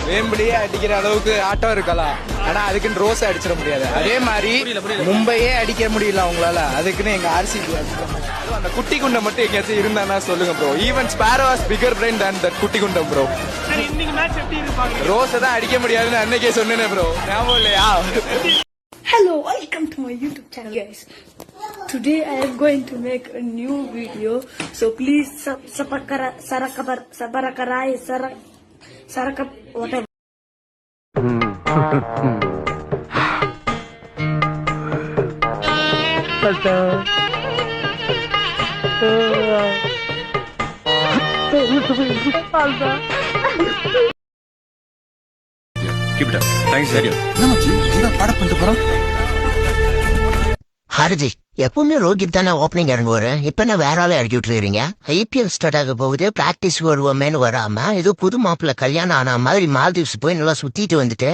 வேம்பிலியே அடிக்கிற அளவுக்கு ஆட்டம் இருக்கலாம். ஆனா அதுக்குன்னு ரோஸ் அடிச்சிட முடியாது. அதே மாதிரி மும்பையே அடிக்க முடியல அவங்களால, அதுக்குன்னு எங்க ஆர்சிபி அந்த குட்டி குண்டை மட்டும் எங்கேயாச்சும் இருந்தானா சொல்லுங்க bro. Even sparrow was bigger brain than that குட்டி குண்டம் ப்ரோ. ரோஸை தான் அடிக்க முடியாதுன்னு அன்னைக்கே சொன்னேனே ப்ரோ, ஞாபகம் இல்லையா? Hello, welcome to my YouTube channel, guys. Today I am going to make a new video, so please whatever. Keep it up. Thanks, Dario. Hariji, எப்பவுமே ரோஹித் தானே ஓப்பனிங் இறங்குவாரு. இப்ப என்ன வேற ஆளே இறக்கி விட்டுருக்கீங்க? ஐபிஎல் ஸ்டார்ட் ஆக போகுது, பிராக்டிஸ் வருவோமேனு வராம ஏதோ புது மாப்பிள்ள கல்யாணம் ஆனா மாதிரி மால்தீவ்ஸ் போய் நல்லா சுத்திட்டு வந்துட்டு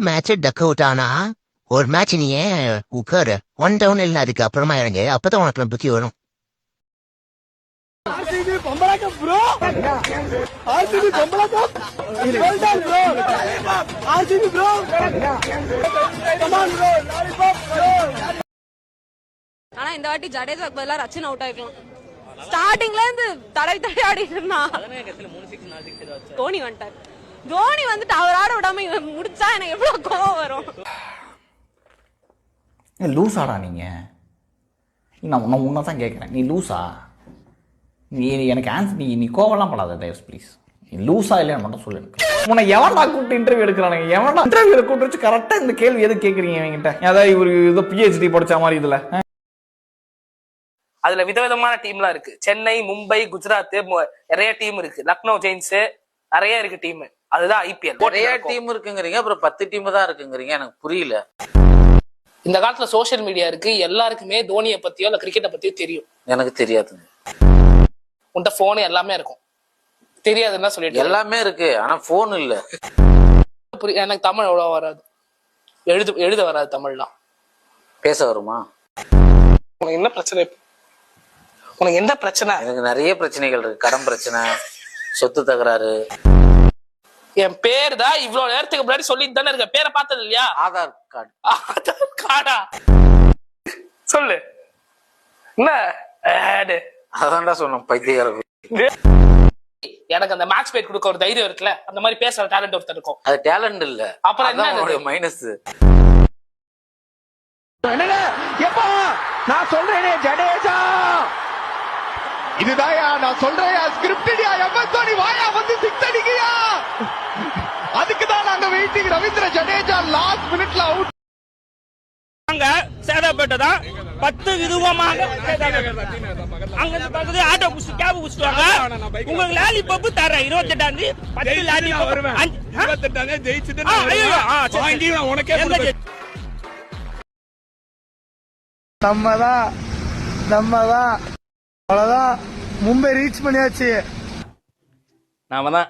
மேட்ச் டக் அவுட் ஆனா ஒரு மேட்ச் நீ ஏன் உட்காரு, 1 டவுன் இல்ல, அதுக்கு அப்புறமா இறங்கு, அப்பதான் உனக்கு புத்தி வரும். ஆனா இந்த வாட்டி ஜடேஜாக்கு பதிலா ரச்சின் அவுட் ஆயிருக்கலாம். ஸ்டார்டிங்ல இருந்து தடவி ஆடிட்டு இருந்தான். தோனி வந்துட்டார். தோனி வந்துட்டு அவர் ஆட விடாம இவன் முடிச்சா எனக்கு எவ்வளவு கோவம் வரும். லூசாடா நீங்க? நான் உன்னதான் கேட்கறேன், நீ லூசா? நீ எனக்கு ஆன்சர், நீ கோவம்லாம் படாத தயவு ப்ளீஸ். நீ லூசா இல்லையா மட்டும் சொல்லு. உன்னை எவன்டா கூப்பிட்டு இன்டர்வியூ எடுக்கிறானுங்க? எவன்டா இன்டர்வியூ கூப்பிட்டு வச்சு கரெக்டா இந்த கேள்வி எது கேட்குறீங்க என்கிட்ட? அதாவது இவரு ஏதோ பிஹெச்டி படிச்ச மாதிரி இதுல அதுல விதவிதமான டீம்லாம் இருக்கு. சென்னை, மும்பை, குஜராத், நிறைய டீம் இருக்கு. லக்னோ ஜெயின்ஸ் நிறைய இருக்கு டீம். அதுதான் ஐபிஎல். நிறைய டீம் இருக்குங்கிறீங்க, அப்புறம் 10 டீம் தான் இருக்குங்கிறீங்க. எனக்கு புரியல. இந்த காலத்துல சோசியல் மீடியா இருக்கு, எல்லாருக்குமே தோனியை பத்தியோ இல்ல கிரிக்கெட்டை பத்தியோ தெரியும். எனக்கு தெரியாதுங்க. உன்ட போன் எல்லாமே இருக்கும், தெரியாதுன்னா சொல்லிட்டு. எல்லாமே இருக்கு, ஆனா போன் இல்ல. எனக்கு தமிழ் அவ்வளவு வராது, எழுத வராது. தமிழ்லாம் பேச வருமா? உனக்கு என்ன பிரச்சனை? உனக்கு என்ன பிரச்சனை? எனக்கு நிறைய பிரச்சனைகள் இருக்கு. கடன் பிரச்சனை, சொத்து தகராறு. என் பேர் தான் இவ்வளவு நேரத்துக்கு முன்னாடி சொல்லிட்டு தானே இருக்க. பேரை பார்த்தது இல்லையா? ஆதார் கார்டு. ஆதார் கார்டா? சொல்லு என்ன? அதான்டா சொன்னோம் பைத்தியக்கார. எனக்கு அந்த மேக்ஸ் பேட் கொடுக்க ஒரு தைரியம் இருக்குல்ல, அந்த மாதிரி பேசுற டேலண்ட் ஒருத்தர் இருக்கும். அது டேலண்ட் இல்ல, அப்புறம் என்ன மைனஸ்? எப்பா நான் சொல்றேனே ஜடேஜா, இதுதாயா நான் சொல்றேன். ஸ்கிரிப்டடியா எம்எஸ் தோனி வாயா வந்து 6 அடிக்கியா? அதுக்கு தான் நாங்க வெயிட்டிங். ரவீந்திர ஜடேஜா லாஸ்ட் மினிட்ல அவுட். சேதாப்பேட்டை தான் 10 விதமாக அங்க பக்கத்துல ஆட்டோ புடிச்சு கேப் புடிச்சுவாங்க. உங்களுக்கு லாலிபப் தரேன் 28ஆம் தேதி 10 லாலிபப் 28ஆம் தேதி ஜெயிச்சிட்டு வாங்கி உனக்கே நம்மதான் அவ்வளவுதான். மும்பை ரீச் பண்ணியாச்சு. நாம தான்